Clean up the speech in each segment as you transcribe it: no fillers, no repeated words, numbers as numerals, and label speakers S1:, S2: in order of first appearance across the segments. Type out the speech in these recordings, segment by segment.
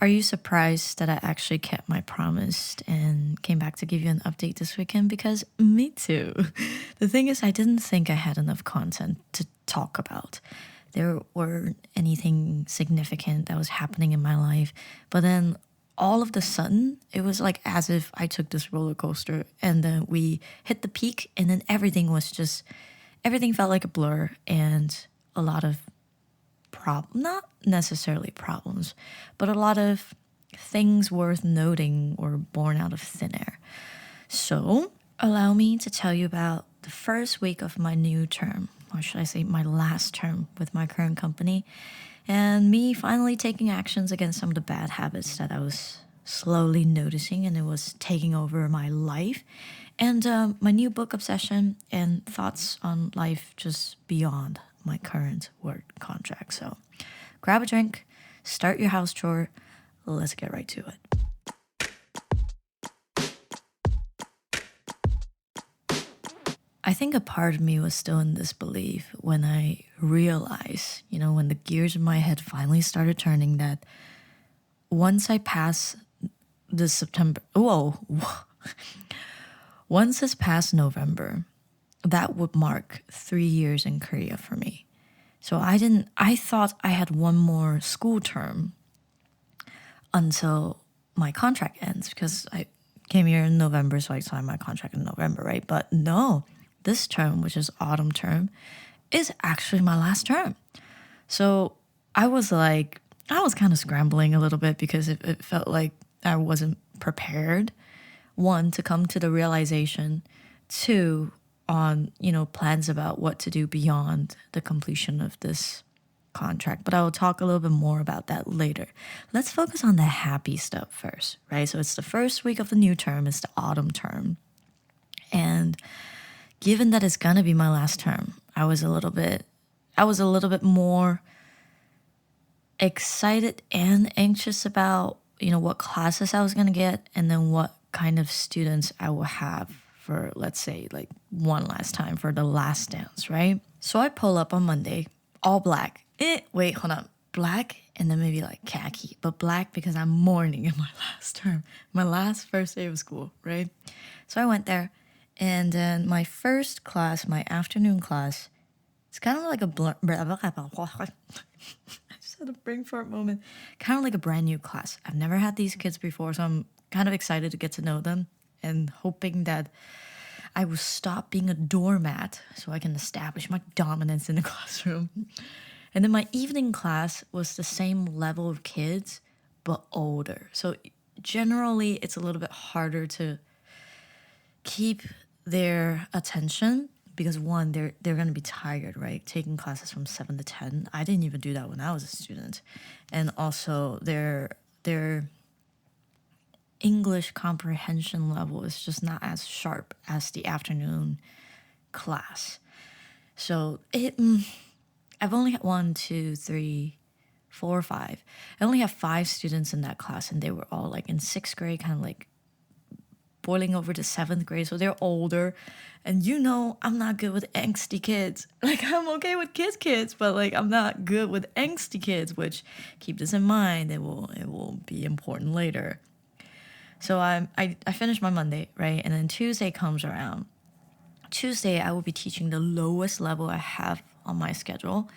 S1: are you surprised that I actually kept my promise and came back to give you an update this weekend? Because me too. The thing is, I didn't think I had enough content to talk about. There weren't anything significant that was happening in my life. But then all of the sudden, it was like as if I took this roller coaster and then we hit the peak, and then everything felt like a blur and a lot of not necessarily problems, but a lot of things worth noting were born out of thin air. So, allow me to tell you about the first week of my new term, or should I say my last term with my current company, and me finally taking actions against some of the bad habits that I was slowly noticing and it was taking over my life, and my new book obsession and thoughts on life just beyond my current work contract. So grab a drink, start your house chore, let's get right to it. I think a part of me was still in disbelief when I realized, when the gears in my head finally started turning, that once I pass this September, whoa, once this past November, that would mark 3 years in Korea for me. So I thought I had one more school term until my contract ends because I came here in November, so I signed my contract in November, right? But no, this term, which is autumn term, is actually my last term. So I was kind of scrambling a little bit because it felt like I wasn't prepared. One, to come to the realization. Two, on, plans about what to do beyond the completion of this contract. But I will talk a little bit more about that later. Let's focus on the happy stuff first, right? So it's the first week of the new term, it's the autumn term. And given that it's gonna be my last term, I was a little bit more excited and anxious about, what classes I was gonna get and then what kind of students I will have for, let's say, like one last time for the last dance, right? So I pull up on Monday, all black. Wait, hold on. Black and then maybe like khaki, but black because I'm mourning in my last term, my last first day of school, right? So I went there, and then my first class, my afternoon class, it's kind of like a I just had a brain fart moment. Kind of like a brand new class. I've never had these kids before, so I'm kind of excited to get to know them and hoping that I will stop being a doormat so I can establish my dominance in the classroom. And then my evening class was the same level of kids, but older. So generally, it's a little bit harder to keep their attention because one, they're gonna be tired, right? Taking classes from 7 to 10. I didn't even do that when I was a student, and also their English comprehension level is just not as sharp as the afternoon class. So I've only had one, two, three, four, five. I only have five students in that class, and they were all like in sixth grade, kind of like boiling over to seventh grade. So they're older, and I'm not good with angsty kids. Like I'm okay with kids, but like I'm not good with angsty kids. Which keep this in mind. It will be important later. So I finished my Monday, right? And then Tuesday comes around. Tuesday, I will be teaching the lowest level I have on my schedule.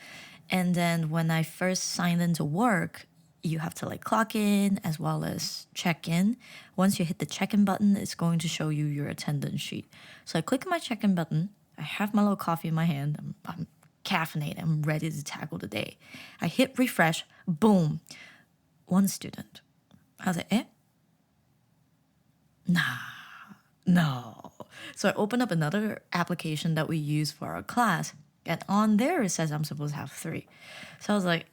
S1: And then when I first signed into work, you have to like clock in as well as check in. Once you hit the check in button, it's going to show you your attendance sheet. So I click my check in button. I have my little coffee in my hand. I'm caffeinated. I'm ready to tackle the day. I hit refresh. Boom. One student. I was like, no. So I opened up another application that we use for our class, and on there it says I'm supposed to have three. So I was like,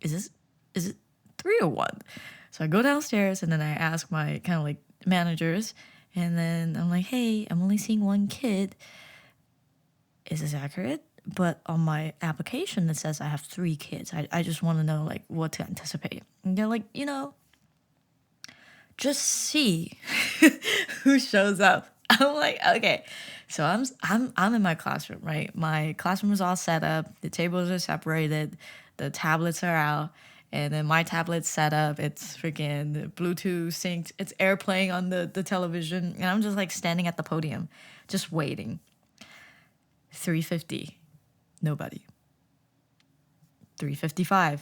S1: is it three or one? So I go downstairs and then I ask my kind of like managers, and then I'm like, hey, I'm only seeing one kid. Is this accurate? But on my application it says I have three kids. I just want to know like what to anticipate. And they're like, just see who shows up. I'm like, okay. So I'm in my classroom, right? My classroom is all set up. The tables are separated. The tablets are out. And then my tablet's set up. It's freaking Bluetooth synced. It's airplaying on the television. And I'm just like standing at the podium, just waiting. 3:50, nobody. 3:55,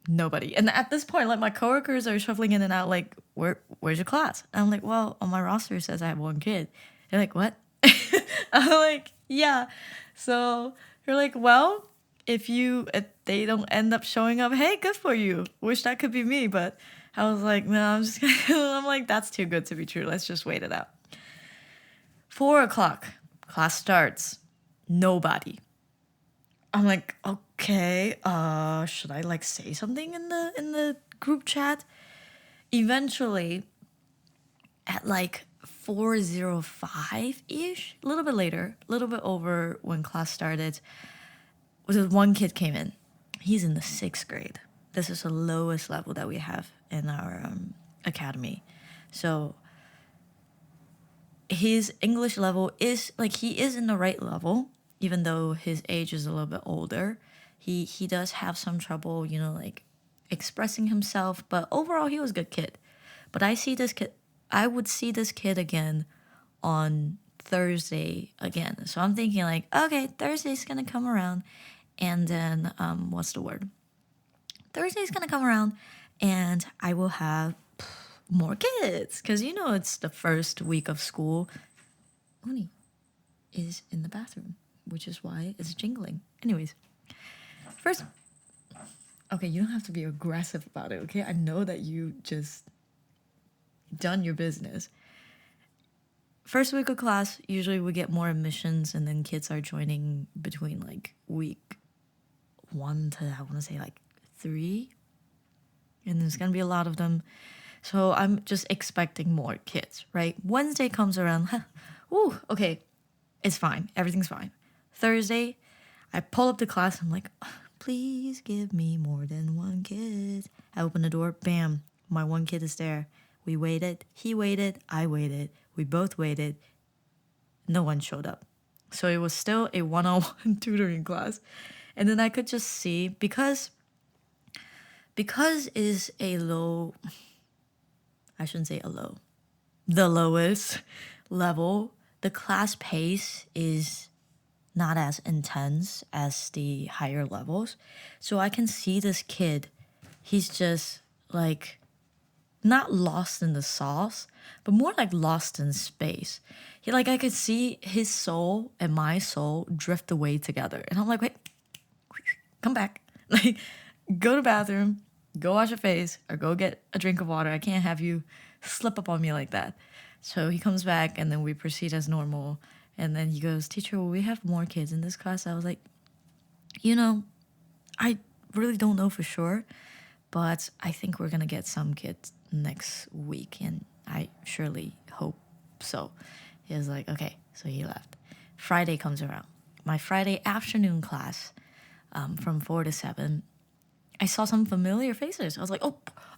S1: nobody. And at this point, like my coworkers are shuffling in and out, like, where's your class? And I'm like, well, on my roster it says I have one kid. They're like, what? I'm like, yeah. So you're like, well, if they don't end up showing up, hey, good for you. Wish that could be me, but I was like, no, I'm just gonna, I'm like, that's too good to be true. Let's just wait it out. 4 o'clock, class starts. Nobody. I'm like, okay, should I like say something in the group chat? Eventually, at like 4:05-ish, a little bit later, a little bit over when class started, was one kid came in. He's in the 6th grade. This is the lowest level that we have in our academy. So his English level is like, he is in the right level, even though his age is a little bit older. He does have some trouble, like expressing himself, but overall he was a good kid. But I would see this kid again on Thursday again. So I'm thinking like, okay, Thursday's gonna come around, and then what's the word? Thursday's gonna come around, and I will have more kids, because it's the first week of school. Uni is in the bathroom, which is why it's jingling. Anyways, first, okay, you don't have to be aggressive about it, okay? I know that you just done your business. First week of class, usually we get more admissions, and then kids are joining between like week 1 to, I want to say, like 3. And there's going to be a lot of them. So I'm just expecting more kids, right? Wednesday comes around. Ooh, okay, it's fine. Everything's fine. Thursday, I pull up to class. I'm like, please give me more than one kid. I open the door. Bam, my one kid is there. We waited. He waited. I waited. We both waited. No one showed up. So it was still a one-on-one tutoring class. And then I could just see, because is a low, I shouldn't say a low, the lowest level, the class pace is not as intense as the higher levels. So I can see this kid, he's just like not lost in the sauce, but more like lost in space. I could see his soul and my soul drift away together. And I'm like, wait, come back. Like, go to the bathroom, go wash your face, or go get a drink of water. I can't have you slip up on me like that. So he comes back, and then we proceed as normal. And then he goes, teacher, will we have more kids in this class? I was like, I really don't know for sure, but I think we're going to get some kids next week, and I surely hope so. He was like, okay, so he left. Friday comes around. My Friday afternoon class, from 4 to 7, I saw some familiar faces. I was like, oh,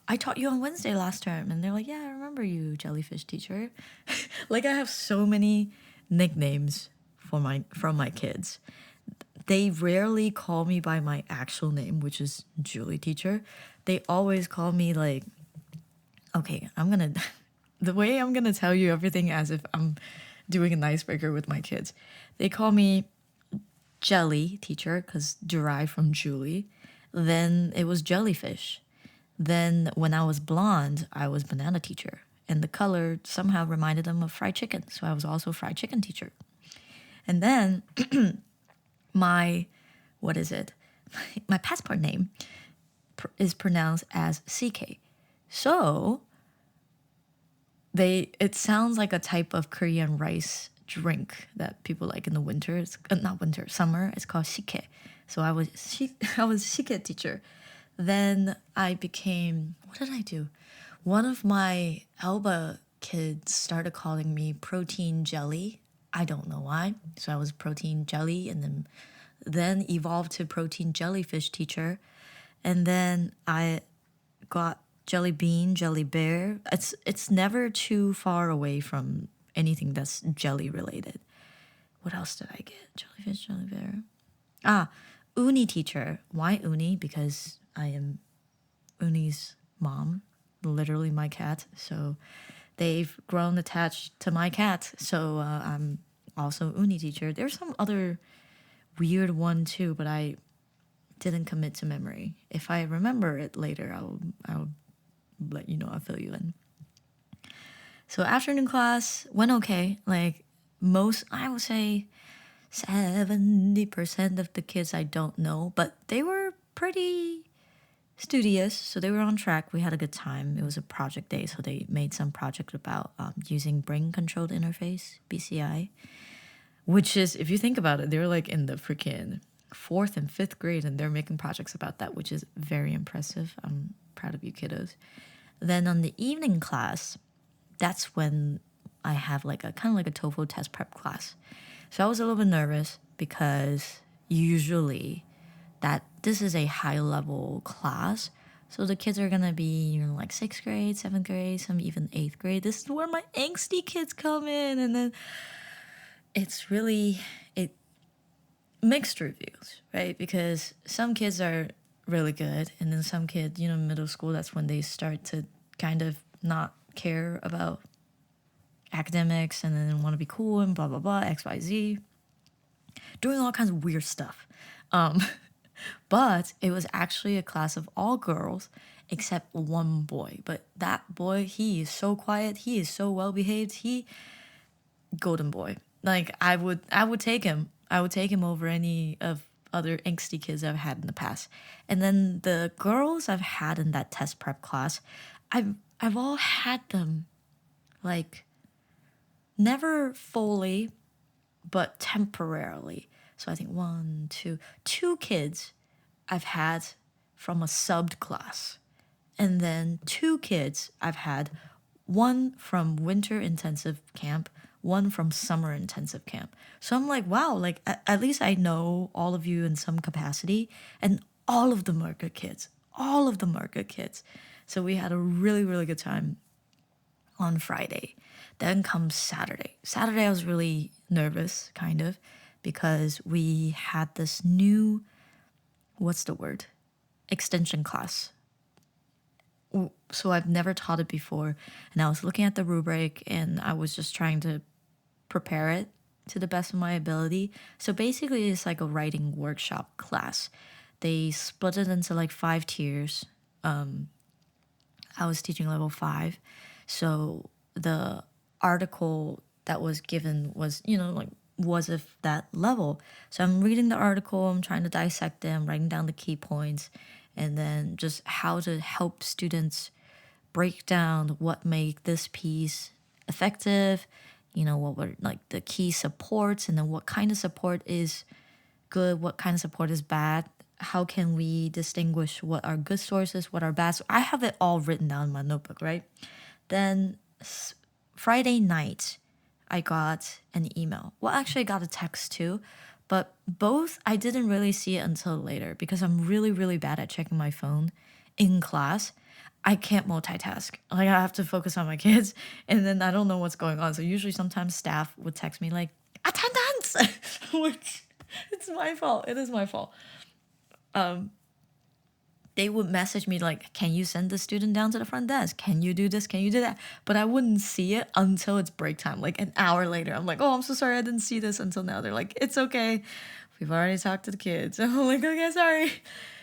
S1: I taught you on Wednesday last term. And they're like, yeah, I remember you, jellyfish teacher. Like, I have so many nicknames from my kids. They rarely call me by my actual name, which is Julie teacher. They always call me like, okay, the way I'm gonna tell you everything as if I'm doing an icebreaker with my kids. They call me Jelly teacher, because derived from Julie. Then it was jellyfish. Then when I was blonde, I was banana teacher. And the color somehow reminded them of fried chicken. So I was also fried chicken teacher. And then my passport name is pronounced as CK. So it sounds like a type of Korean rice drink that people like in the winter. It's not winter, summer. It's called shike. So I was shike teacher. Then I became, what did I do? One of my Alba kids started calling me protein jelly. I don't know why. So I was protein jelly, and then evolved to protein jellyfish teacher. And then I got jelly bean, jelly bear. It's never too far away from anything that's jelly related. What else did I get? Jellyfish, jelly bear. Uni teacher. Why uni? Because I am Uni's mom, literally my cat. So they've grown attached to my cat. So I'm also Uni teacher. There's some other weird one too, but I didn't commit to memory. If I remember it later, I'll let you know. I'll fill you in. So afternoon class went okay. Like most, I would say 70% of the kids I don't know, but they were pretty studious, so they were on track. We had a good time. It was a project day, so they made some project about using brain controlled interface, BCI, which is, if you think about it, they're like in the freaking fourth and fifth grade and they're making projects about that, which is very impressive. I'm proud of you kiddos. Then on the evening class, that's when I have like a kind of like a TOEFL test prep class. So I was a little bit nervous because usually that this is a high level class. So the kids are gonna be, you know, like sixth grade, seventh grade, some even eighth grade. This is where my angsty kids come in, and then it's really mixed reviews, right? Because some kids are really good, and then some kids, you know, middle school, that's when they start to kind of not care about academics and then want to be cool and blah blah blah, XYZ, doing all kinds of weird stuff. But it was actually a class of all girls except one boy. But that boy, he is so quiet, he is so well behaved, he golden boy. Like I would take him. I would take him over any of other angsty kids I've had in the past. And then the girls I've had in that test prep class, I've all had them like never fully, but temporarily. So I think two kids I've had from a subbed class. And then two kids I've had, one from winter intensive camp, one from summer intensive camp. So I'm like, wow, like at least I know all of you in some capacity. And all of them are good kids. All of them are good kids. So we had a really, really good time on Friday. Then comes Saturday. Saturday I was really nervous, kind of, because we had this new, what's the word? Extension class. So I've never taught it before. And I was looking at the rubric and I was just trying to prepare it to the best of my ability. So basically it's like a writing workshop class. They split it into like 5 tiers. I was teaching level 5. So the article that was given was, you know, like was of that level. So I'm reading the article, I'm trying to dissect them, writing down the key points, and then just how to help students break down what make this piece effective, you know, what were like the key supports, and then what kind of support is good, what kind of support is bad. How can we distinguish what are good sources, what are bad? So I have it all written down in my notebook, right? Then Friday night, I got an email. Well, actually, I got a text too, but both I didn't really see it until later because I'm really, really bad at checking my phone in class. I can't multitask. Like I have to focus on my kids, and then I don't know what's going on. So usually, sometimes staff would text me like attendance, which it's my fault. It is my fault. They would message me like, can you send the student down to the front desk? Can you do this? Can you do that? But I wouldn't see it until it's break time, like an hour later. I'm like, oh, I'm so sorry I didn't see this until now. They're like, it's okay. We've already talked to the kids. I'm like, okay, sorry.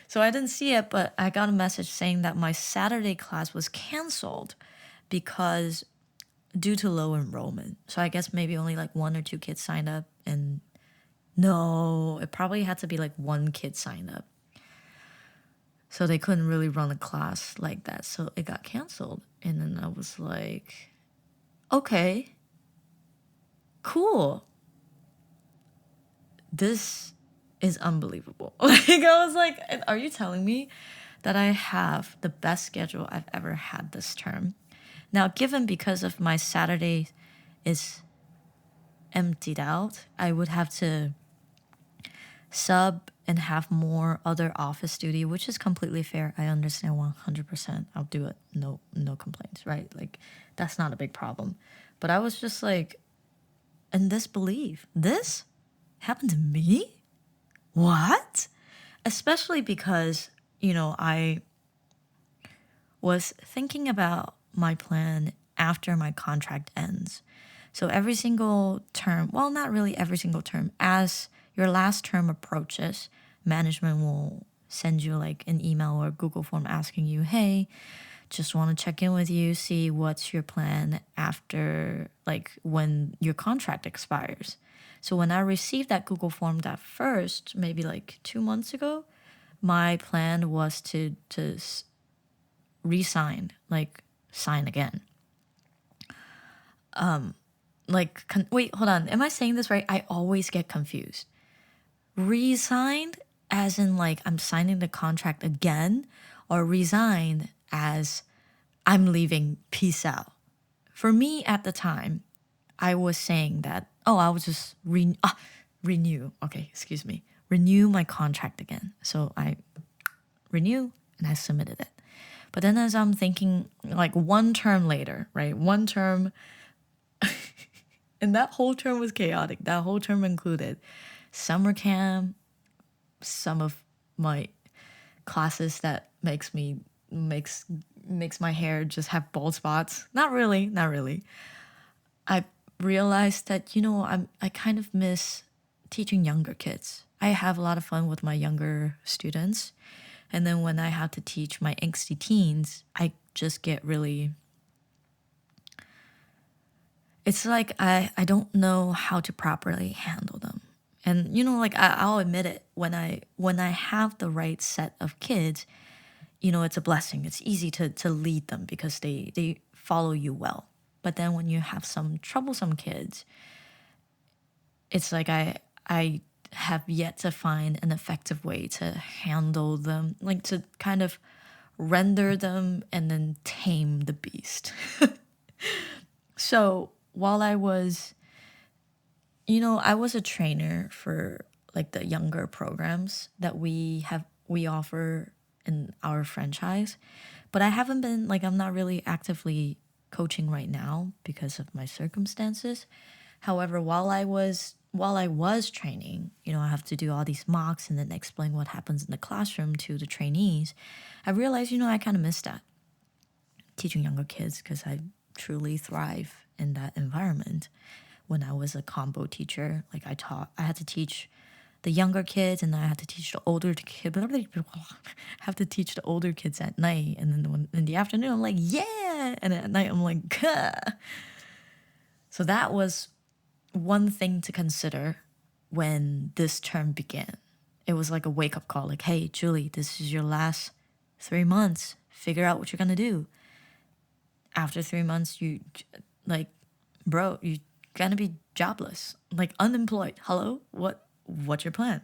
S1: So I didn't see it, but I got a message saying that my Saturday class was canceled because due to low enrollment. So I guess maybe only like 1 or 2 kids signed up. And no, it probably had to be like 1 kid signed up. So they couldn't really run a class like that. So it got canceled. And then I was like, okay, cool. This is unbelievable. Like I was like, are you telling me that I have the best schedule I've ever had this term? Now, given because of my Saturday is emptied out, I would have to sub and have more other office duty, which is completely fair. I understand 100%. I'll do it. No complaints, right? Like that's not a big problem. But I was just like in disbelief. This happened to me? What? Especially because, you know, I was thinking about my plan after my contract ends. So every single term, well, not really every single term, as your last term approaches, management will send you like an email or Google form asking you, hey, just want to check in with you, see what's your plan after, like, when your contract expires. So when I received that Google form that first, maybe like 2 months ago, my plan was to resign, like sign again. Wait, hold on. Am I saying this right? I always get confused. Resigned as in like I'm signing the contract again, or resigned as I'm leaving, peace out. For me at the time, I was saying that, oh, I would just renew. Okay, excuse me. Renew my contract again. So I renew and I submitted it. But then as I'm thinking, like one term later, right? One term, and that whole term was chaotic. That whole term included summer camp, some of my classes that makes my hair just have bald spots. Not really, not really. I realized that, I kind of miss teaching younger kids. I have a lot of fun with my younger students. And then when I have to teach my angsty teens, I just get really, it's like I don't know how to properly handle them. And like I'll admit it, when I have the right set of kids, it's a blessing. It's easy to lead them because they follow you well. But then when you have some troublesome kids, it's like I have yet to find an effective way to handle them, like to kind of render them and then tame the beast. So while I was a trainer for like the younger programs that we offer in our franchise, but I haven't been like I'm not really actively coaching right now because of my circumstances. However, while I was training, I have to do all these mocks and then explain what happens in the classroom to the trainees. I realized, I kind of missed that teaching younger kids because I truly thrive in that environment. When I was a combo teacher, like I had to teach the younger kids and then I had to teach the older kids. Have to teach the older kids at night, and then in the afternoon I'm like, yeah, and at night I'm like, gah. So that was one thing to consider when this term began. It was like a wake up call, like, hey, Julie, this is your last 3 months. Figure out what you're gonna do. After 3 months, like, bro, you're gonna be jobless, like unemployed. Hello? What's your plan?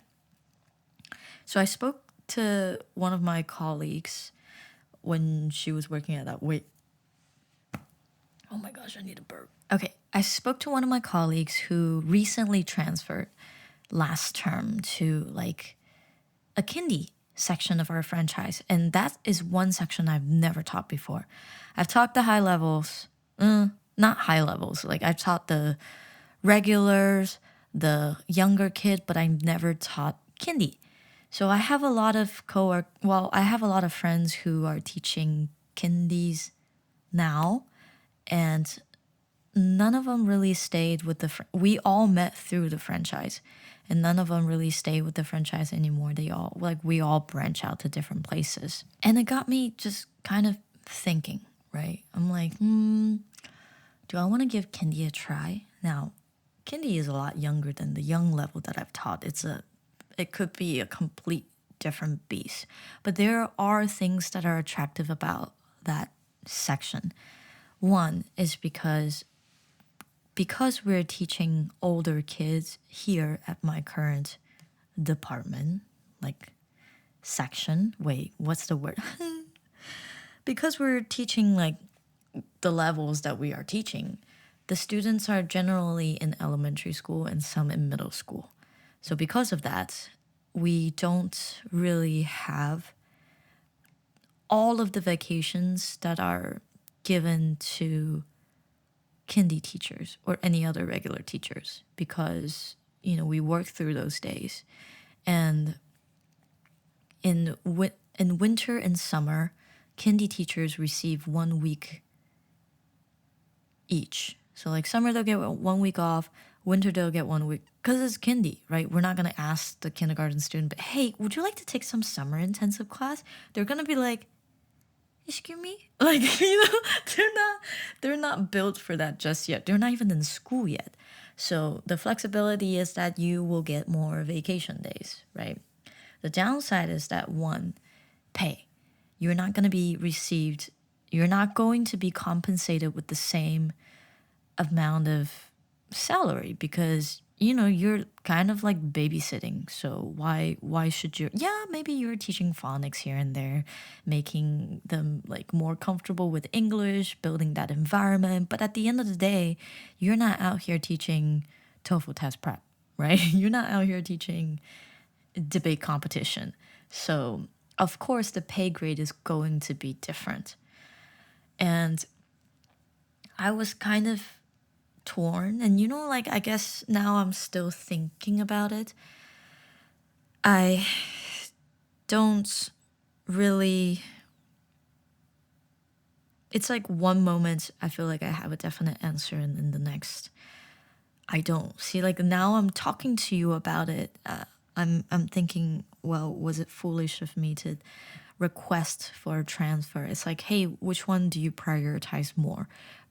S1: So I spoke to one of my colleagues when she was working at that. Wait. Oh my gosh, I need a burp. Okay, I spoke to one of my colleagues who recently transferred last term to like a kindy section of our franchise. And that is one section I've never taught before. I've taught the high levels, not high levels. Like I've taught the regulars, the younger kid, but I never taught kindy. So I have a lot of I have a lot of friends who are teaching kindies now, and none of them really stayed with we all met through the franchise, and none of them really stay with the franchise anymore. We all branch out to different places. And it got me just kind of thinking, right? I'm like, do I want to give kindy a try? Now, kindy is a lot younger than the young level that I've taught. It could be a complete different beast. But there are things that are attractive about that section. One is because we're teaching older kids here at my current department, like section. Wait, what's the word? Because we're teaching like the levels that we are teaching, the students are generally in elementary school and some in middle school. So because of that, we don't really have all of the vacations that are given to kindy teachers or any other regular teachers, because we work through those days. And in winter and summer, kindy teachers receive 1 week each. So like summer they'll get 1 week off, winter they'll get 1 week because it's kindy, right? We're not gonna ask the kindergarten student, but hey, would you like to take some summer intensive class? They're gonna be like, excuse me, like they're not built for that just yet. They're not even in school yet. So the flexibility is that you will get more vacation days, right? The downside is that one, pay. You're not going to be received, you're not going to be compensated with the same amount of salary because you're kind of like babysitting. So why should you? Yeah, maybe you're teaching phonics here and there, making them like more comfortable with English, building that environment, but at the end of the day, you're not out here teaching TOEFL test prep, right? You're not out here teaching debate competition. So, of course, the pay grade is going to be different. And I was kind of torn. And, like, I guess now I'm still thinking about it. I don't really. It's like one moment I feel like I have a definite answer, and in the next, I don't. See, like now I'm talking to you about it. I'm thinking, well, was it foolish of me to request for a transfer? It's like, hey, which one do you prioritize more,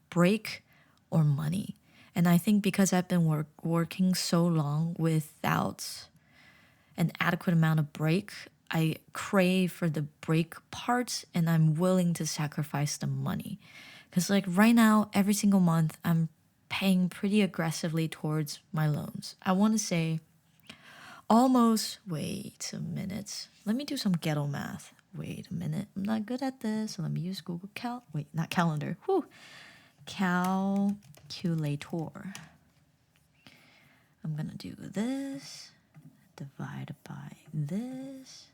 S1: break or money? And I think because I've been working so long without an adequate amount of break, I crave for the break part and I'm willing to sacrifice the money. Because, like, right now, every single month, I'm paying pretty aggressively towards my loans. I want to say almost, wait a minute. Let me do some ghetto math. Wait a minute. I'm not good at this. So let me use Google not calendar. Whew. Calculator. I'm going to do this. Divided by this.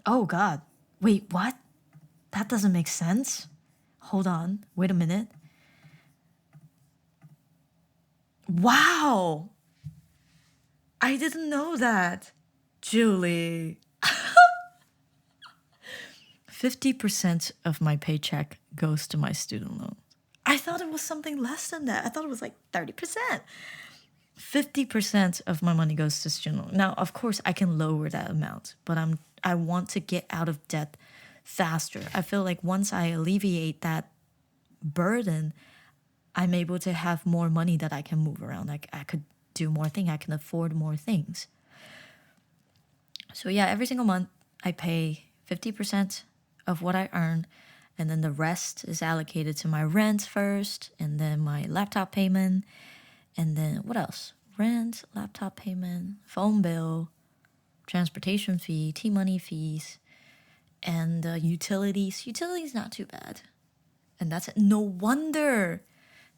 S1: Oh, God. Wait, what? That doesn't make sense. Hold on. Wait a minute. Wow. I didn't know that. Julie. 50% of my paycheck goes to my student loan. I thought it was something less than that. I thought it was like 30%. 50% of my money goes to student loan. Now, of course, I can lower that amount, but I want to get out of debt faster. I feel like once I alleviate that burden, I'm able to have more money that I can move around. I could do more things. I can afford more things. So yeah, every single month I pay 50% of what I earn, and then the rest is allocated to my rent first, and then my laptop payment, and then what else? Rent, laptop payment, phone bill, transportation fee, T-money fees, and utilities. Utilities not too bad. And that's it. No wonder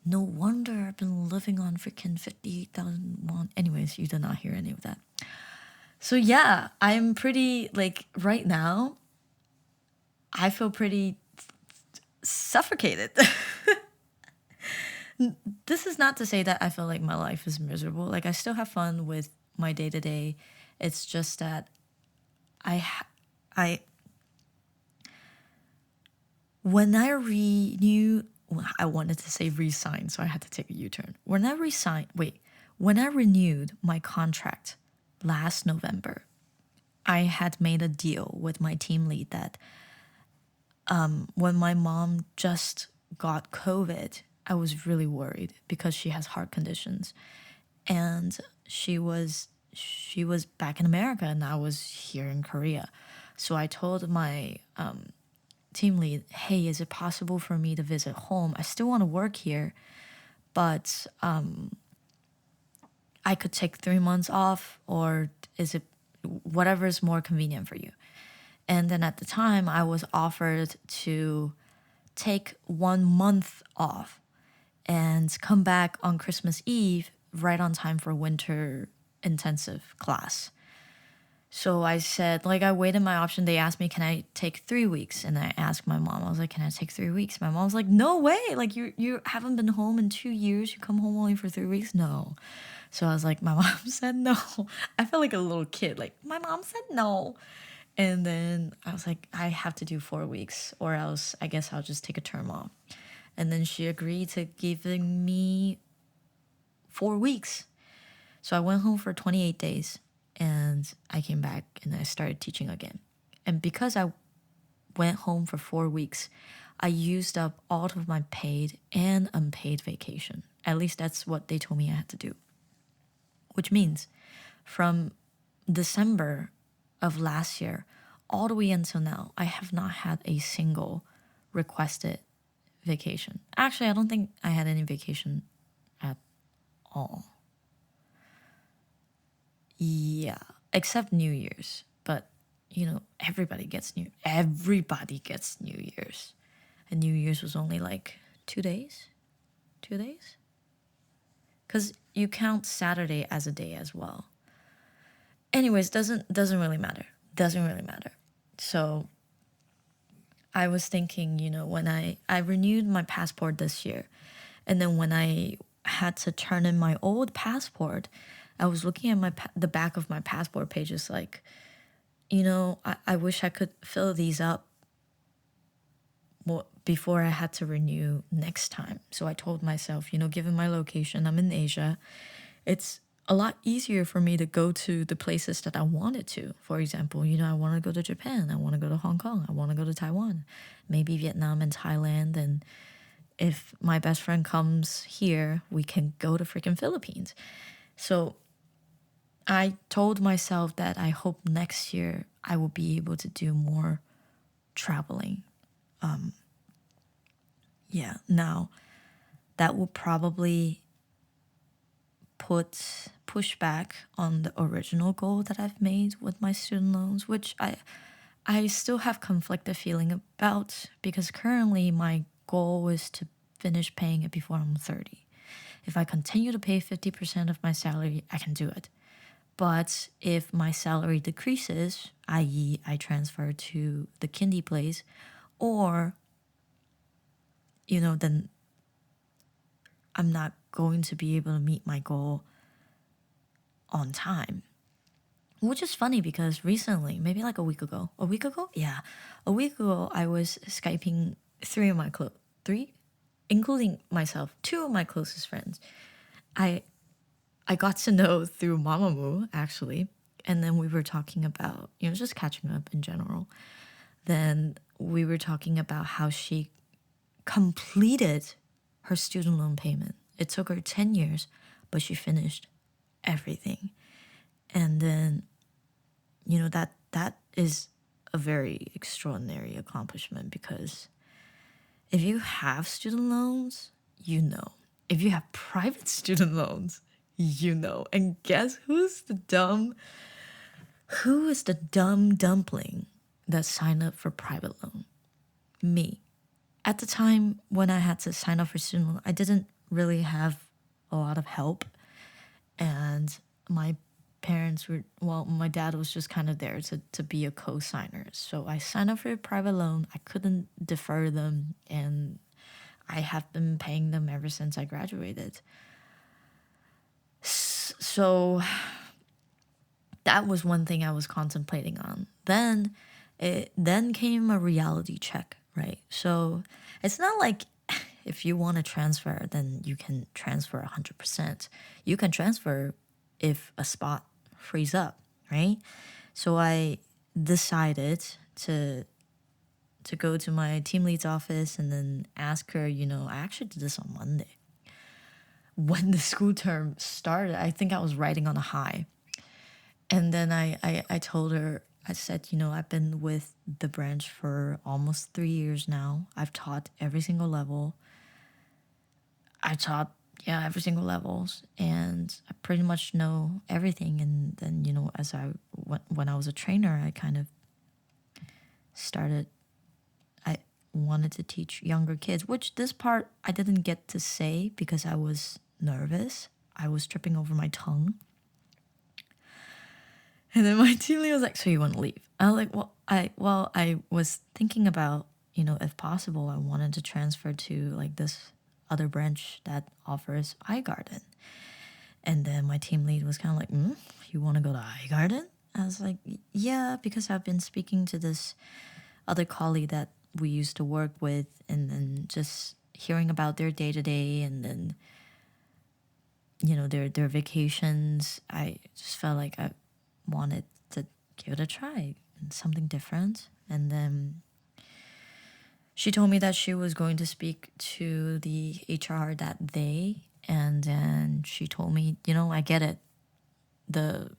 S1: I've been living on freaking 58,000 won. Anyways, you did not hear any of that. So yeah, I'm pretty, like, right now, I feel pretty suffocated. This is not to say that I feel like my life is miserable. Like, I still have fun with my day-to-day. It's just that when I wanted to say resign, so I had to take a U-turn. When I renewed my contract last November, I had made a deal with my team lead that when my mom just got COVID, I was really worried because she has heart conditions, and she was back in America and I was here in Korea. So I told my team lead, hey, is it possible for me to visit home? I still want to work here, but I could take 3 months off, or is it whatever is more convenient for you? And then at the time, I was offered to take 1 month off and come back on Christmas Eve right on time for winter intensive class. So I said, like, I weighed my option. They asked me, can I take 3 weeks? And I asked my mom, I was like, can I take 3 weeks? My mom was like, no way. Like, you haven't been home in 2 years. You come home only for 3 weeks? No. So I was like, my mom said no. I felt like a little kid. Like, my mom said no. And then I was like, I have to do 4 weeks, or else I guess I'll just take a term off. And then she agreed to giving me 4 weeks. So I went home for 28 days and I came back and I started teaching again. And because I went home for 4 weeks, I used up all of my paid and unpaid vacation. At least that's what they told me I had to do. Which means from December of last year all the way until now, I have not had a single requested vacation. Actually, I don't think I had any vacation at all. Yeah, except New Year's. But everybody gets New Year's. And New Year's was only like 2 days. 2 days? Because you count Saturday as a day as well. Anyways, doesn't really matter. Doesn't really matter. So I was thinking, when I renewed my passport this year, and then when I had to turn in my old passport, I was looking at the back of my passport pages like, I wish I could fill these up before I had to renew next time. So I told myself, given my location, I'm in Asia, it's a lot easier for me to go to the places that I wanted to. For example, I want to go to Japan, I want to go to Hong Kong, I want to go to Taiwan, maybe Vietnam and Thailand. And if my best friend comes here, we can go to freaking Philippines. So I told myself that I hope next year I will be able to do more traveling. Yeah, now that will probably push back on the original goal that I've made with my student loans, which I still have conflicted feeling about, because currently my goal is to finish paying it before I'm 30. If I continue to pay 50% of my salary, I can do it. But if my salary decreases, i.e., I transfer to the kindy place, or then I'm not going to be able to meet my goal on time. Which is funny because recently, maybe like a week ago? Yeah. A week ago, I was Skyping three, including myself, two of my closest friends. I got to know through Mamamoo, actually. And then we were talking about, just catching up in general. Then we were talking about how she completed her student loan payment. It took her 10 years, but she finished everything. And then, that is a very extraordinary accomplishment, because if you have student loans, If you have private student loans, And guess who is the dumb dumpling that signed up for private loan? Me. At the time when I had to sign up for student loan, I didn't really have a lot of help. And my my dad was just kind of there to be a co-signer. So I signed up for a private loan. I couldn't defer them, and I have been paying them ever since I graduated. So that was one thing I was contemplating on. Then came a reality check, right? So it's not like if you want to transfer, then you can transfer 100%. You can transfer if a spot frees up, right? So I decided to go to my team lead's office and then ask her, I actually did this on Monday. When the school term started, I think I was riding on a high. And then I told her, I said, I've been with the branch for almost 3 years now. I've taught every single level. Every single levels, and I pretty much know everything. And then, when I was a trainer, I kind of I wanted to teach younger kids, which this part I didn't get to say because I was nervous. I was tripping over my tongue. And then my team leader was like, so you want to leave? I was like, I was thinking about, if possible, I wanted to transfer to like this other branch that offers iGarden. And then my team lead was kind of like, you want to go to iGarden? I was like, yeah, because I've been speaking to this other colleague that we used to work with, and then just hearing about their day to day, and then their vacations. I just felt like I wanted to give it a try and something different. And then she told me that she was going to speak to the HR that day, and then she told me, I get it. The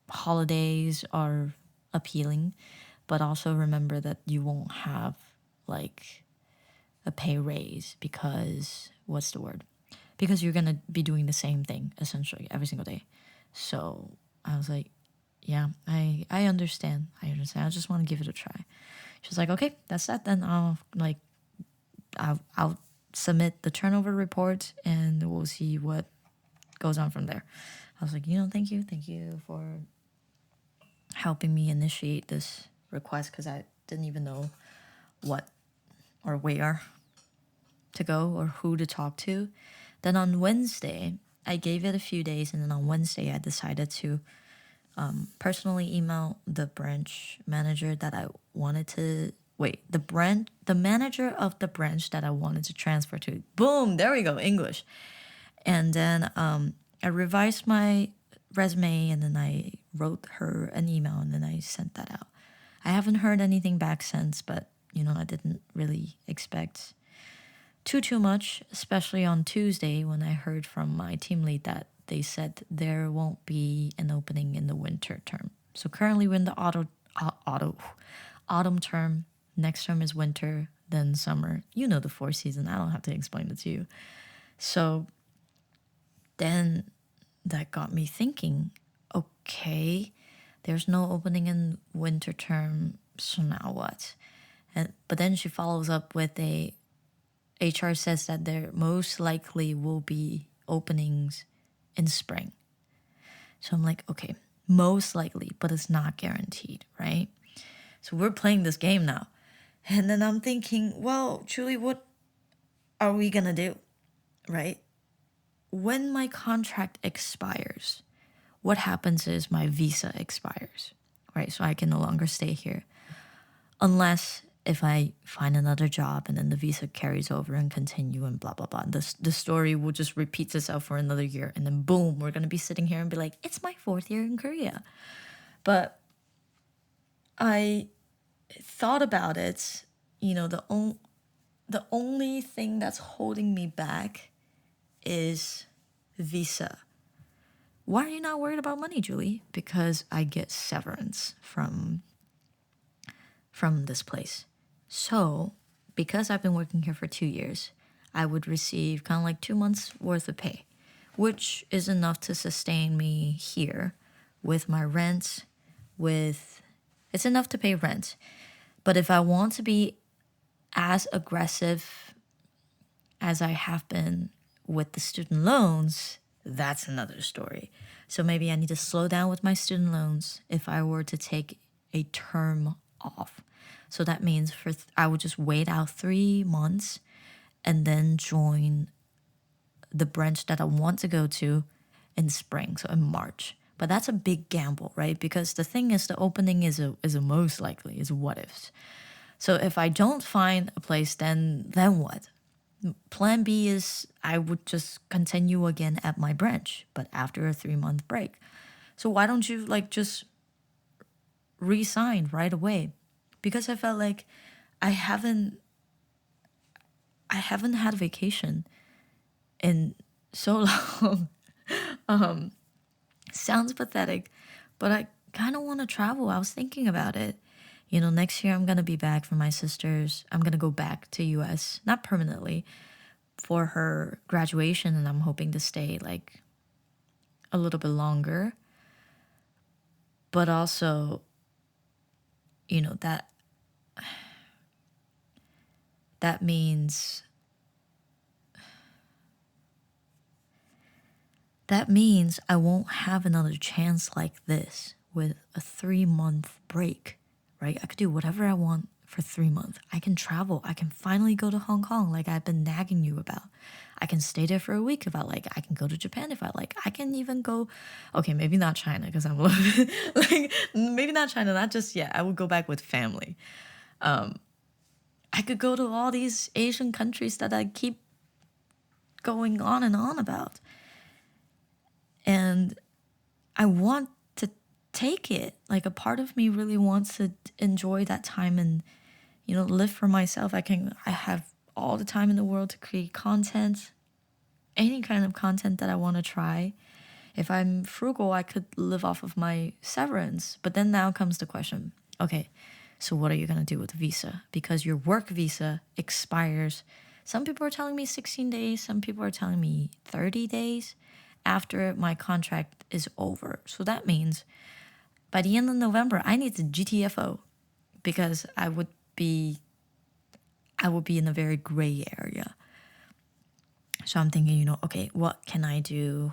S1: holidays are appealing, but also remember that you won't have like a pay raise because what's the word? Because you're gonna be doing the same thing essentially every single day. So I was like, yeah, I understand. I understand. I just want to give it a try. She's like, okay, that's that. Then I'll submit the turnover report and we'll see what goes on from there. I was like, thank you for helping me initiate this request, because I didn't even know what or where to go or who to talk to. Then on Wednesday, I gave it a few days, and then on Wednesday, I decided to personally email the branch manager that I wanted to the manager of the branch that I wanted to transfer to. Boom, there we go, English. And then I revised my resume, and then I wrote her an email, and then I sent that out. I haven't heard anything back since, but I didn't really expect too much, especially on Tuesday when I heard from my team lead that they said there won't be an opening in the winter term. So currently we're in the autumn term. Next term is winter, then summer. You know the four season. I don't have to explain it to you. So then that got me thinking, okay, there's no opening in winter term, so now what? But then she follows up with HR says that there most likely will be openings in spring. So I'm like, okay, most likely, but it's not guaranteed, right? So we're playing this game now. And then I'm thinking, well, Julie, what are we gonna do, right? When my contract expires, what happens is my visa expires, right? So I can no longer stay here. Unless if I find another job and then the visa carries over and continue and blah, blah, blah. The story will just repeat itself for another year. And then boom, we're going to be sitting here and be like, it's my 4th year in Korea. But I thought about it, the only thing that's holding me back is visa. Why are you not worried about money, Julie? Because I get severance from this place. So, because I've been working here for 2 years, I would receive kind of like 2 months worth of pay, which is enough to sustain me here with my rent, it's enough to pay rent. But if I want to be as aggressive as I have been with the student loans, that's another story. So maybe I need to slow down with my student loans if I were to take a term off. So that means I would just wait out 3 months and then join the branch that I want to go to in spring, so in March. But that's a big gamble, right? Because the thing is, the opening is a most likely, is a what if. So if I don't find a place, then what? Plan B is I would just continue again at my branch, but after a 3-month break. So why don't you just resign right away? Because I felt like I haven't had a vacation in so long. Sounds pathetic, but I kind of want to travel. I was thinking about it. Next year I'm going to be back for my sister's. I'm going to go back to US, not permanently, for her graduation, and I'm hoping to stay a little bit longer. But also, that means I won't have another chance like this with a 3-month break, right? I could do whatever I want for 3 months. I can travel. I can finally go to Hong Kong like I've been nagging you about. I can stay there for a week if I like. I can go to Japan if I like. I can even go, okay, maybe not China because I'm a little bit, like, maybe not China, not just yet. I would go back with family. I could go to all these Asian countries that I keep going on and on about. And I want to take it. Like a part of me really wants to enjoy that time and, live for myself. I have all the time in the world to create content, any kind of content that I want to try. If I'm frugal, I could live off of my severance. But then now comes the question, okay, so what are you going to do with the visa? Because your work visa expires. Some people are telling me 16 days. Some people are telling me 30 days after my contract is over. So that means by the end of November, I need to GTFO because I would be in a very gray area. So I'm thinking, okay, what can I do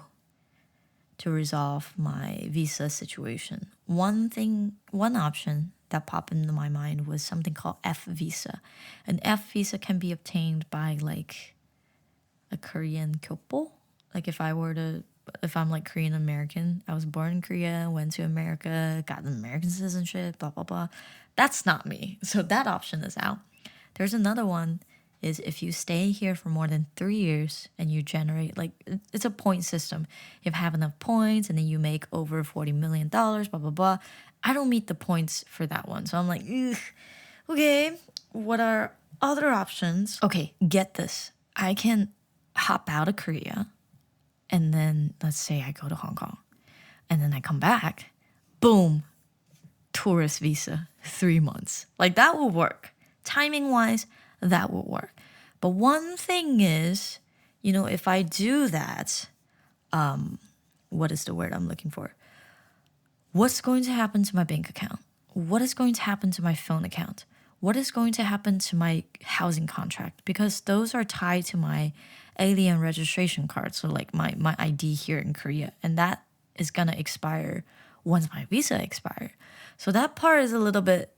S1: to resolve my visa situation? One option that popped into my mind was something called F visa. An F visa can be obtained by like a Korean kyopo. Like if I'm like Korean American, I was born in Korea, went to America, got an American citizenship, blah, blah, blah. That's not me. So that option is out. There's another one is if you stay here for more than 3 years and you generate, like, it's a point system. You have enough points and then you make over $40 million, blah, blah, blah. I don't meet the points for that one. So I'm like, ugh, okay, what are other options? Okay, get this. I can hop out of Korea and then let's say I go to Hong Kong and then I come back, boom, tourist visa, 3 months. Like that will work. Timing wise, that will work. But one thing is, if I do that, what is the word I'm looking for? What's going to happen to my bank account? What is going to happen to my phone account? What is going to happen to my housing contract? Because those are tied to my alien registration card. So like my ID here in Korea. And that is going to expire once my visa expires. So that part is a little bit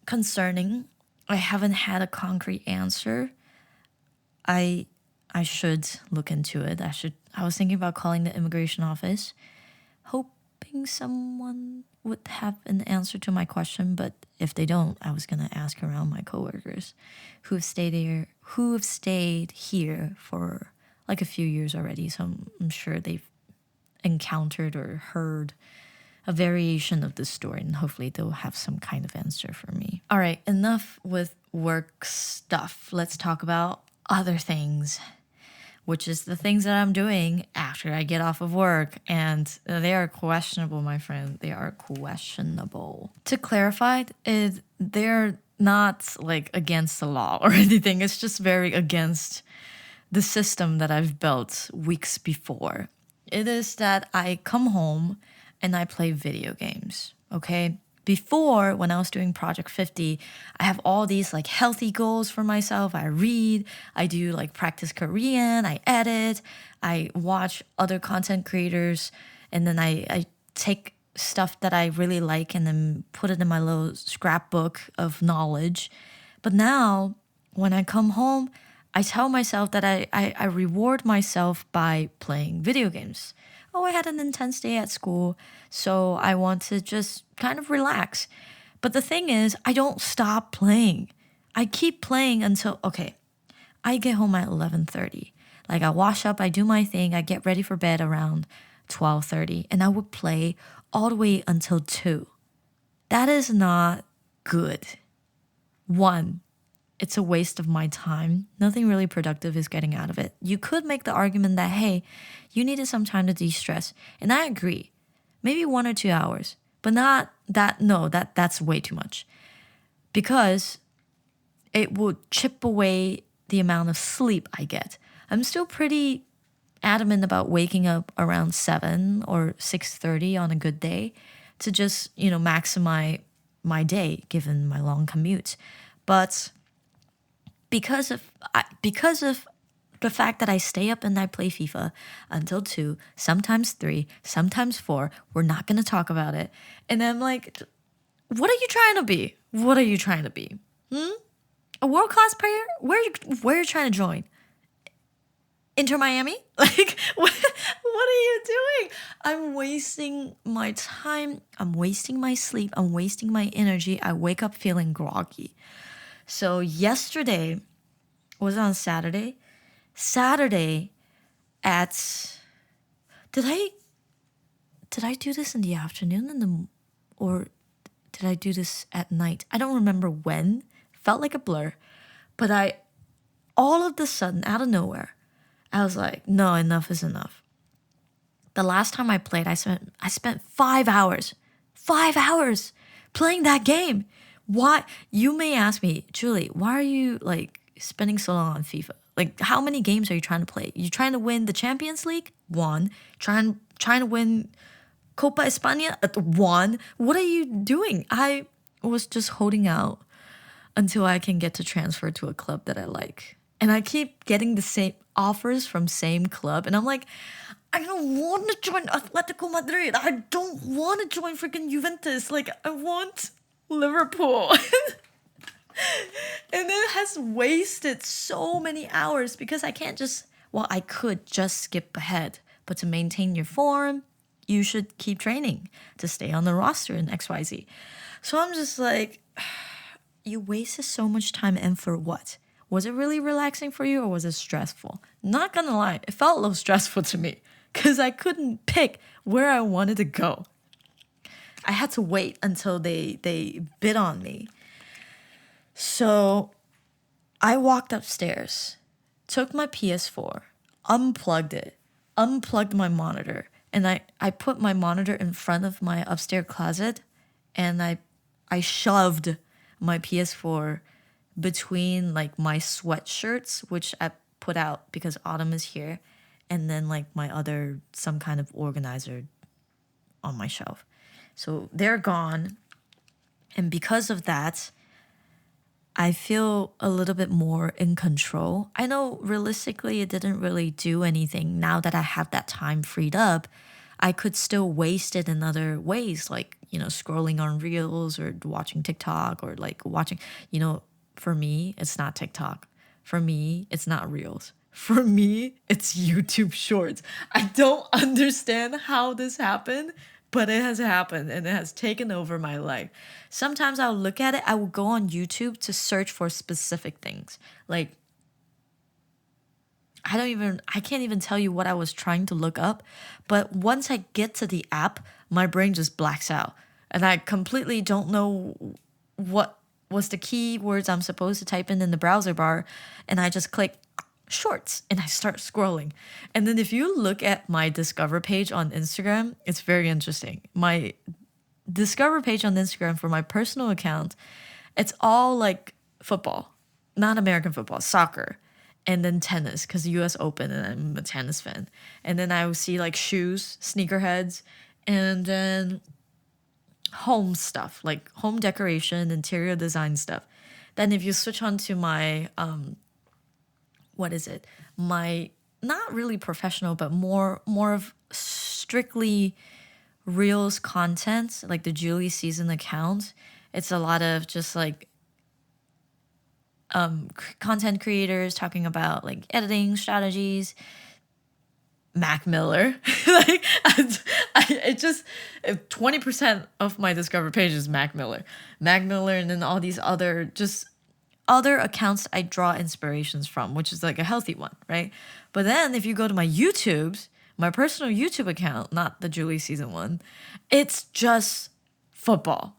S1: concerning. I haven't had a concrete answer. I should look into it. I was thinking about calling the immigration office, hoping someone would have an answer to my question, but if they don't, I was gonna ask around my coworkers who have stayed here for like a few years already. So I'm sure they've encountered or heard a variation of this story, and hopefully they'll have some kind of answer for me. All right, enough with work stuff. Let's talk about other things, which is the things that I'm doing after I get off of work. And they are questionable, my friend. They are questionable. To clarify, they're not like against the law or anything. It's just very against the system that I've built weeks before. It is that I come home and I play video games, okay? Before, when I was doing Project 50, I have all these like healthy goals for myself. I read, I do like practice Korean, I edit, I watch other content creators, and then I take stuff that I really like and then put it in my little scrapbook of knowledge. But now, when I come home, I tell myself that I reward myself by playing video games. Oh, I had an intense day at school, so I want to just kind of relax. But the thing is, I don't stop playing. I keep playing until, okay, I get home at 11:30. Like I wash up, I do my thing, I get ready for bed around 12:30, and I would play all the way until 2. That is not good. 1, it's a waste of my time. Nothing really productive is getting out of it. You could make the argument that, hey, you needed some time to de-stress. And I agree. Maybe 1 or 2 hours. But not that, no, that's way too much. Because it would chip away the amount of sleep I get. I'm still pretty adamant about waking up around 7 or 6:30 on a good day to just, maximize my day given my long commute. But because of The fact that I stay up and I play FIFA until 2, sometimes 3, sometimes 4, we're not going to talk about it. And I'm like, what are you trying to be? What are you trying to be? A world-class player? Where are you trying to join? Inter Miami? Like, what are you doing? I'm wasting my time. I'm wasting my sleep. I'm wasting my energy. I wake up feeling groggy. So yesterday, was it on Saturday? Saturday at did I do this in the afternoon or did I do this at night? I don't remember when. Felt like a blur. But I all of the sudden out of nowhere, I was like, no, enough is enough. The last time I played, I spent 5 hours. 5 hours playing that game. Why? You may ask me, Julie, why are you like spending so long on FIFA? Like, how many games are you trying to play? You trying to win the Champions League? 1. Trying to win Copa España? 1. What are you doing? I was just holding out until I can get to transfer to a club that I like. And I keep getting the same offers from same club. And I'm like, I don't want to join Atletico Madrid. I don't want to join freaking Juventus. Like, I want Liverpool. And it has wasted so many hours because I can't just, well, I could just skip ahead. But to maintain your form, you should keep training to stay on the roster in XYZ. So I'm just like, you wasted so much time, and for what? Was it really relaxing for you or was it stressful? Not gonna lie, it felt a little stressful to me because I couldn't pick where I wanted to go. I had to wait until they bid on me. So I walked upstairs, took my PS4, unplugged it, unplugged my monitor, and I put my monitor in front of my upstairs closet, and I shoved my PS4 between like my sweatshirts, which I put out because autumn is here, and then like my other, some kind of organizer on my shelf. So they're gone. And because of that, I feel a little bit more in control. I know realistically it didn't really do anything. Now that I have that time freed up, I could still waste it in other ways, like, scrolling on Reels or watching TikTok or like watching, for me, it's not TikTok. For me, it's not Reels. For me, it's YouTube Shorts. I don't understand how this happened, but it has happened and it has taken over my life. Sometimes I'll look at it, I will go on YouTube to search for specific things. Like, I can't even tell you what I was trying to look up, but once I get to the app, my brain just blacks out. And I completely don't know what was the keywords I'm supposed to type in the browser bar. And I just click shorts and I start scrolling. And then if you look at my Discover page on Instagram, it's very interesting. My Discover page on Instagram for my personal account, it's all like football, not American football, soccer, and then tennis because the US Open and I'm a tennis fan. And then I will see like shoes, sneakerheads, and then home stuff, like home decoration, interior design stuff. Then if you switch on to my what is it? My not really professional, but more of strictly Reels content, like the Julie Season account. It's a lot of just like content creators talking about like editing strategies. Mac Miller, like it just 20% of my Discover page is Mac Miller, and then all these other just other accounts I draw inspirations from, which is like a healthy one, right? But then if you go to my YouTube's, my personal YouTube account, not the Julie Season one, it's just football.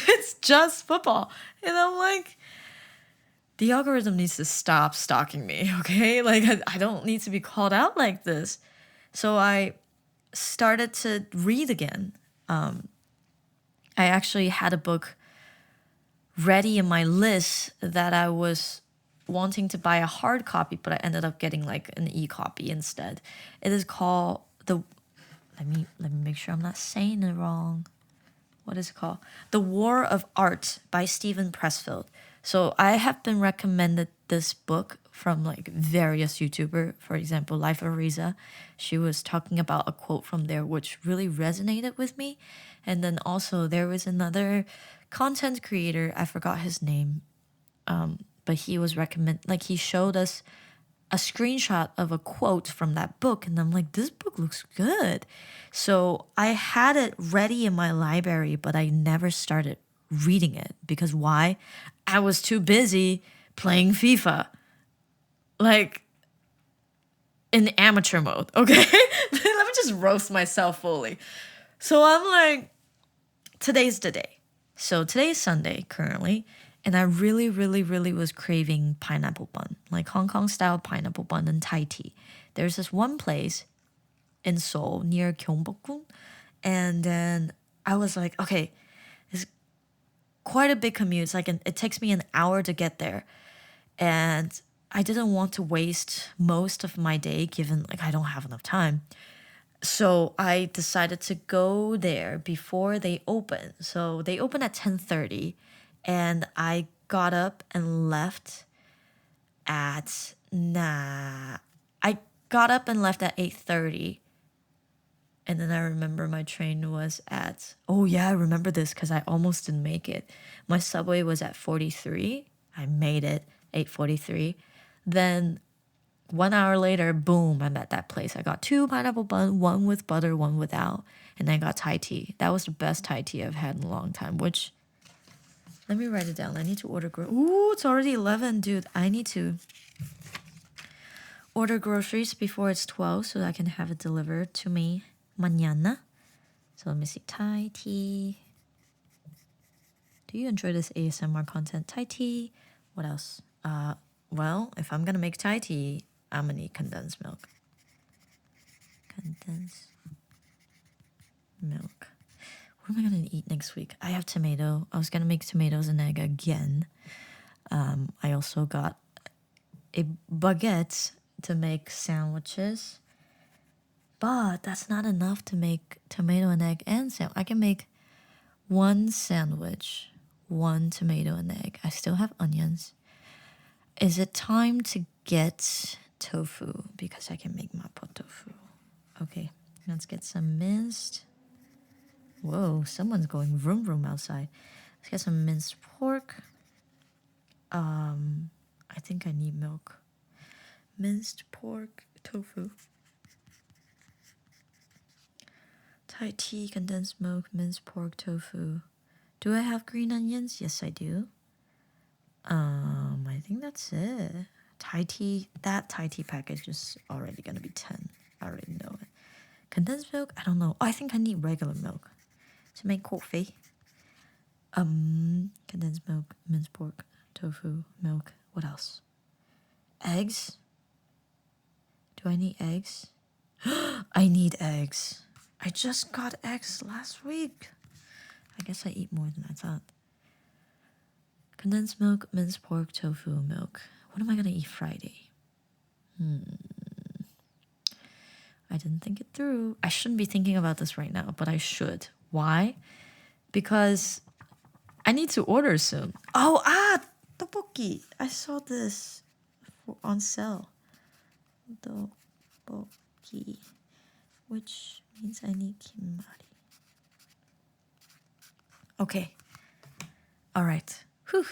S1: It's just football. And I'm like, the algorithm needs to stop stalking me, okay? Like, I don't need to be called out like this. So I started to read again. I actually had a book ready in my list that I was wanting to buy a hard copy, but I ended up getting like an e-copy instead. It is called let me make sure I'm not saying it wrong. What is it called? The War of Art by Steven Pressfield. So I have been recommended this book from like various YouTuber. For example, Life of Riza, she was talking about a quote from there which really resonated with me. And then also there was another content creator, I forgot his name, but he was he showed us a screenshot of a quote from that book, and I'm like, this book looks good. So I had it ready in my library, but I never started reading it because why? I was too busy playing FIFA, like in amateur mode. Okay, let me just roast myself fully. So I'm like, today's the day. So today's Sunday currently, and I really, really, really was craving pineapple bun, like Hong Kong style pineapple bun and Thai tea. There's this one place in Seoul near Gyeongbokgung, and then I was like, okay, it's quite a big commute. It's like it takes me an hour to get there, and I didn't want to waste most of my day given like I don't have enough time. So I decided to go there before they open. So they open at 10:30, and I got up and left at I got up and left at 8:30. And then I remember my train was at, oh yeah, I remember this because I almost didn't make it. My subway was at 43. I made it 8:43. Then 1 hour later, boom, I'm at that place. I got two pineapple bun, one with butter, one without, and I got Thai tea. That was the best Thai tea I've had in a long time, which, let me write it down. I need to order, ooh, it's already 11, dude. I need to order groceries before it's 12 so that I can have it delivered to me mañana. So let me see, Thai tea. Do you enjoy this ASMR content? Thai tea. What else? Well, if I'm gonna make Thai tea, I'm gonna need condensed milk. Condensed milk. What am I gonna eat next week? I have tomato. I was gonna make tomatoes and egg again. I also got a baguette to make sandwiches. But that's not enough to make tomato and egg and sandwich. I can make one sandwich, one tomato and egg. I still have onions. Is it time to get tofu? Because I can make mapo tofu. Okay, let's get some minced. Whoa, someone's going vroom vroom outside. Let's get some minced pork. I think I need milk. Minced pork, tofu. Thai tea, condensed milk, minced pork, tofu. Do I have green onions? Yes, I do. I think that's it. Thai tea, that Thai tea package is already gonna be 10. I already know it. Condensed milk? I don't know. Oh, I think I need regular milk to make coffee. Condensed milk, minced pork, tofu, milk. What else? Eggs? Do I need eggs? I need eggs. I just got eggs last week. I guess I eat more than I thought. Condensed milk, minced pork, tofu, milk. What am I gonna eat Friday? I didn't think it through. I shouldn't be thinking about this right now, but I should. Why? Because I need to order soon. Oh, tteokbokki. I saw this on sale. Tteokbokki, which means I need kimbari. Okay. All right. Whew.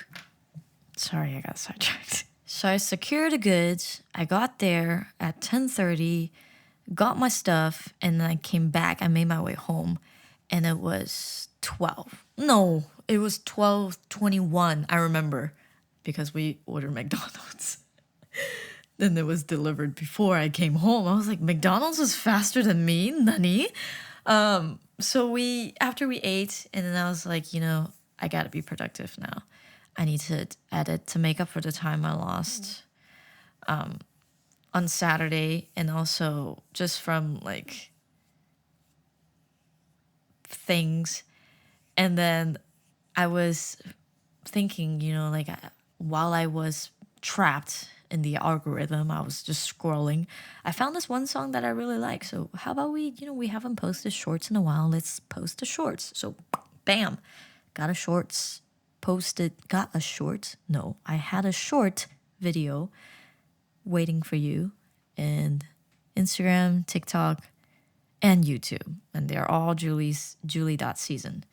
S1: Sorry, I got sidetracked. So I secured the goods. I got there at 10:30, got my stuff, and then I came back. I made my way home, and it was 12. No, it was 12:21. I remember because we ordered McDonald's. Then it was delivered before I came home. I was like, McDonald's is faster than me, nani? So after we ate, and then I was like, I gotta be productive now. I need to edit to make up for the time I lost on Saturday, and also just from like things. And then I was thinking, while I was trapped in the algorithm, I was just scrolling. I found this one song that I really like. So how about we haven't posted shorts in a while. Let's post the shorts. So bam, got a short video Waiting for You, and Instagram, TikTok, and YouTube. And they're all Julie.season.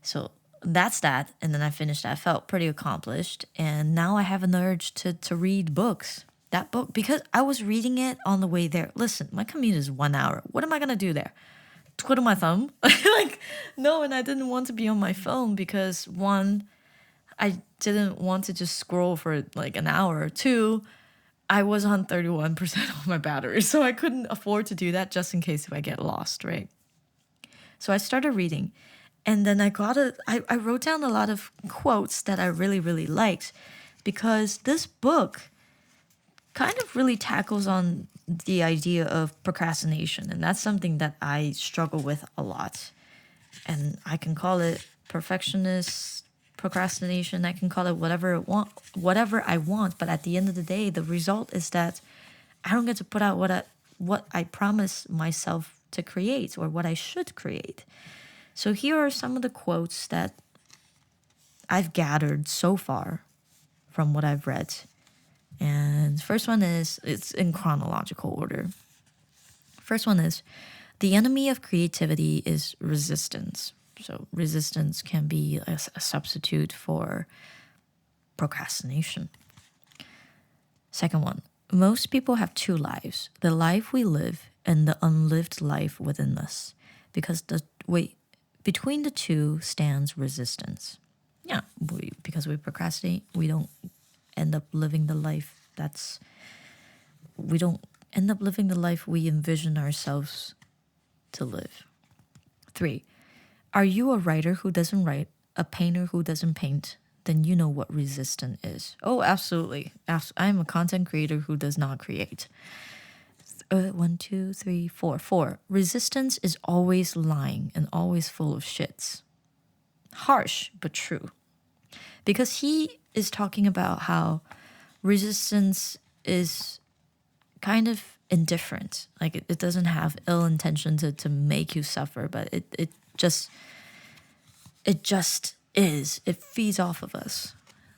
S1: So that's that. And then I finished that. I felt pretty accomplished. And now I have an urge to read books. That book, because I was reading it on the way there. Listen, my commute is 1 hour. What am I going to do there? Twiddle my thumb? Like, no, and I didn't want to be on my phone because one, I didn't want to just scroll for like an hour. Two, I was on 31% of my battery, so I couldn't afford to do that just in case if I get lost, right? So I started reading, and then I wrote down a lot of quotes that I really, really liked because this book kind of really tackles on the idea of procrastination, and that's something that I struggle with a lot. And I can call it perfectionist procrastination. I can call it whatever I want. But at the end of the day, the result is that I don't get to put out what I promise myself to create or what I should create. So here are some of the quotes that I've gathered so far from what I've read. And first one is, it's in chronological order. First one is, the enemy of creativity is resistance. So resistance can be a substitute for procrastination. Second one, most people have two lives, the life we live and the unlived life within us, because between the two stands resistance. Yeah, because we procrastinate, we don't end up living the life we don't end up living the life we envision ourselves to live. 3, are you a writer who doesn't write, a painter who doesn't paint? Then you know what resistance is. Oh, absolutely. I am a content creator who does not create. 1, 2, 3, 4. 4, resistance is always lying and always full of shits. Harsh, but true. Because he is talking about how resistance is kind of indifferent. Like it doesn't have ill intention to make you suffer, but it just is. It feeds off of us.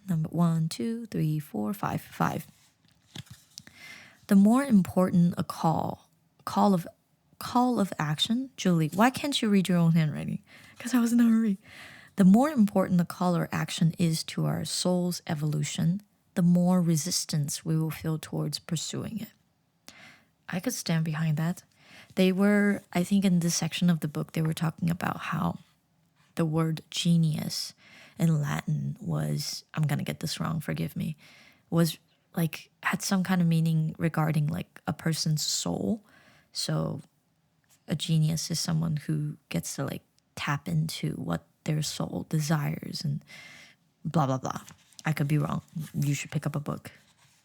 S1: Number 1, 2, 3, 4, 5. 5. The more important a call of action. Julie, why can't you read your own handwriting? Because I was in a hurry. The more important the call or action is to our soul's evolution, the more resistance we will feel towards pursuing it. I could stand behind that. I think in this section of the book, they were talking about how the word genius in Latin was, I'm going to get this wrong, forgive me, was like, had some kind of meaning regarding like a person's soul. So a genius is someone who gets to like tap into what their soul desires and blah, blah, blah. I could be wrong. You should pick up a book.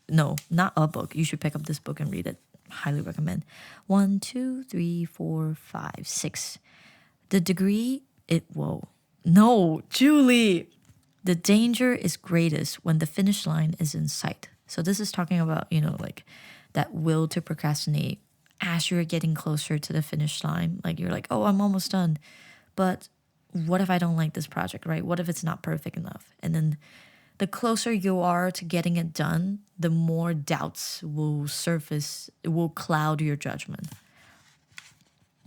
S1: No, not a book. You should pick up this book and read it. Highly recommend. 1, 2, 3, 4, 5, 6. The degree No, Julie. The danger is greatest when the finish line is in sight. So this is talking about, like that will to procrastinate as you're getting closer to the finish line. Like you're like, oh, I'm almost done. But what if I don't like this project, right? What if it's not perfect enough? And then the closer you are to getting it done, the more doubts will surface. It will cloud your judgment.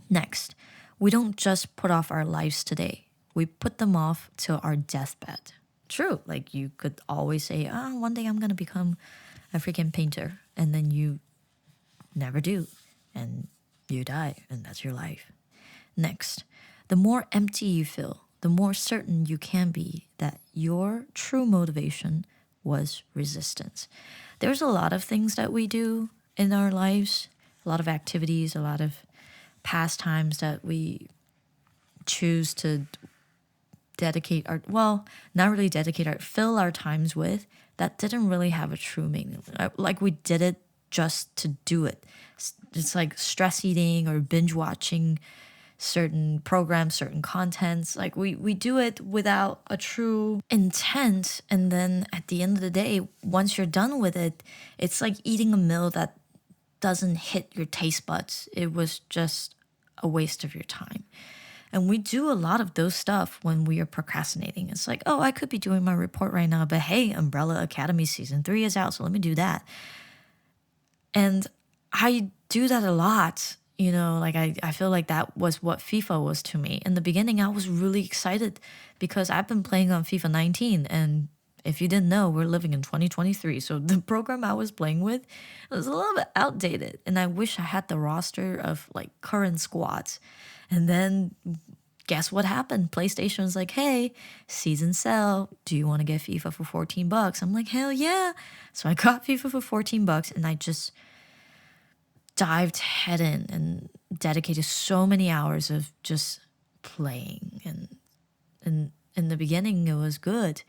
S1: Next, we don't just put off our lives today. We put them off to our deathbed. True, like you could always say, one day I'm going to become a freaking painter. And then you never do. And you die, and that's your life. Next, the more empty you feel, the more certain you can be that your true motivation was resistance. There's a lot of things that we do in our lives, a lot of activities, a lot of pastimes that we choose to fill our times with that didn't really have a true meaning. Like we did it just to do it. It's like stress eating or binge watching certain programs, certain contents. Like we do it without a true intent. And then at the end of the day, once you're done with it, it's like eating a meal that doesn't hit your taste buds. It was just a waste of your time. And we do a lot of those stuff when we are procrastinating. It's like, oh, I could be doing my report right now, but hey, Umbrella Academy season 3 is out, so let me do that. And I do that a lot. Like I feel like that was what FIFA was to me. In the beginning, I was really excited because I've been playing on FIFA 19. And if you didn't know, we're living in 2023. So the program I was playing with was a little bit outdated. And I wish I had the roster of like current squads. And then guess what happened? PlayStation was like, hey, season sale. Do you want to get FIFA for $14? I'm like, hell yeah. So I got FIFA for $14 and I just dived head in and dedicated so many hours of just playing. And in the beginning, it was good.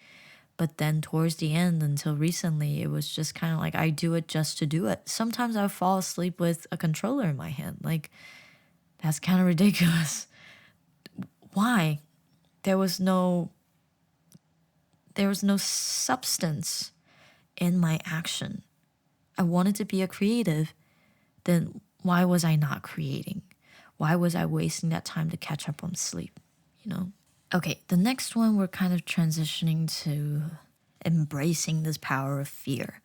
S1: But then towards the end, until recently, it was just kind of like I do it just to do it. Sometimes I would fall asleep with a controller in my hand. Like, that's kind of ridiculous. Why? There was no substance in my action. I wanted to be a creative. Then why was I not creating? Why was I wasting that time to catch up on sleep? Okay, the next one, we're kind of transitioning to embracing this power of fear.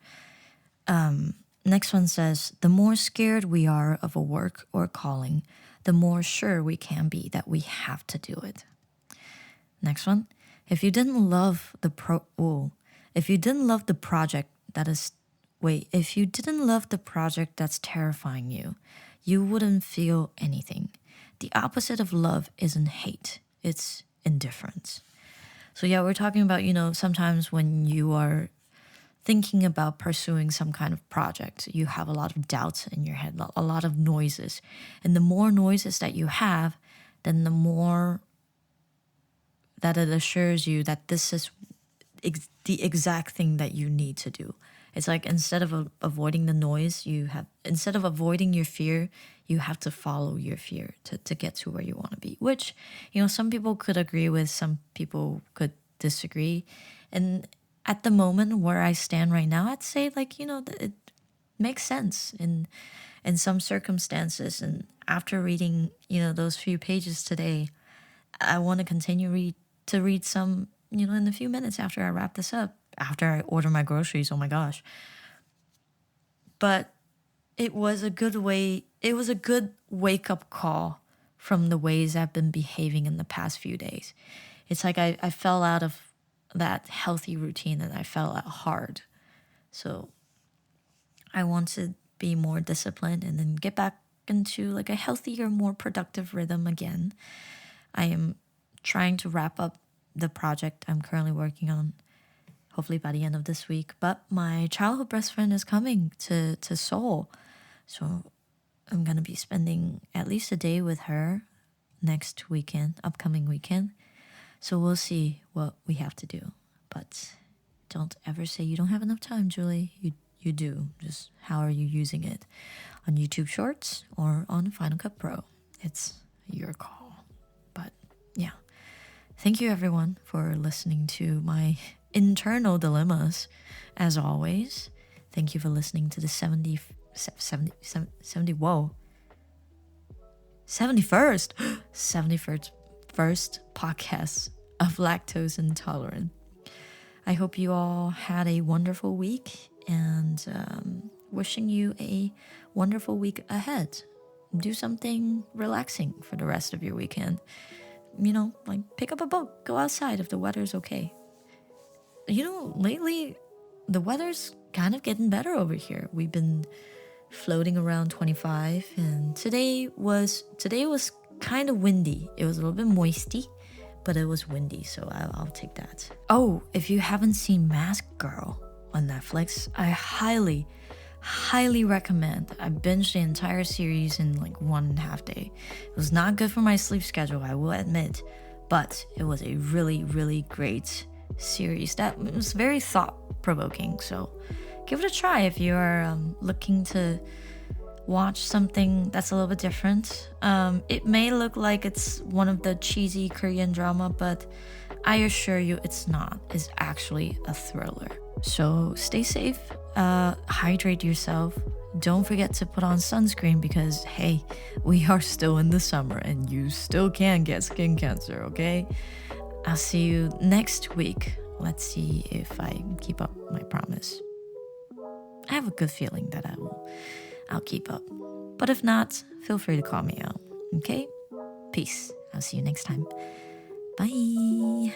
S1: Next one says, the more scared we are of a work or calling, the more sure we can be that we have to do it. Next one, if you didn't love the project that's terrifying you, you wouldn't feel anything. The opposite of love isn't hate, it's indifference. So yeah, we're talking about, sometimes when you are thinking about pursuing some kind of project, you have a lot of doubts in your head, a lot of noises. And the more noises that you have, then the more that it assures you that this is the exact thing that you need to do. It's like instead of avoiding the noise, instead of avoiding your fear, you have to follow your fear to get to where you want to be. Which, some people could agree with, some people could disagree. And at the moment where I stand right now, I'd say it makes sense in some circumstances. And after reading, those few pages today, I want to continue to read some, in a few minutes after I wrap this up. After I order my groceries, oh my gosh. But it was a good wake-up call from the ways I've been behaving in the past few days. It's like I fell out of that healthy routine and I fell out hard. So I want to be more disciplined and then get back into like a healthier, more productive rhythm again. I am trying to wrap up the project I'm currently working on, hopefully by the end of this week. But my childhood best friend is coming to Seoul. So I'm going to be spending at least a day with her upcoming weekend. So we'll see what we have to do. But don't ever say you don't have enough time, Julie. You do. Just how are you using it? On YouTube Shorts or on Final Cut Pro? It's your call. But yeah. Thank you everyone for listening to my internal dilemmas, as always. Thank you for listening to the 71st podcast of Lactose Intolerant. I hope you all had a wonderful week and wishing you a wonderful week ahead. Do something relaxing for the rest of your weekend. Like pick up a book, go outside if the weather's okay. Lately, the weather's kind of getting better over here. We've been floating around 25, and today was kind of windy. It was a little bit moisty, but it was windy, so I'll take that. Oh, if you haven't seen Mask Girl on Netflix, I highly recommend. I binged the entire series in like 1.5 days. It was not good for my sleep schedule, I will admit, but it was a really, really great series that was very thought-provoking. So give it a try if you're looking to watch something that's a little bit different. It may look like it's one of the cheesy Korean drama, but I assure you it's not. It's actually a thriller. So stay safe, hydrate yourself. Don't forget to put on sunscreen because, hey, we are still in the summer and you still can get skin cancer, okay? I'll see you next week. Let's see if I keep up my promise. I have a good feeling that I will. I'll keep up. But if not, feel free to call me out. Okay? Peace. I'll see you next time. Bye.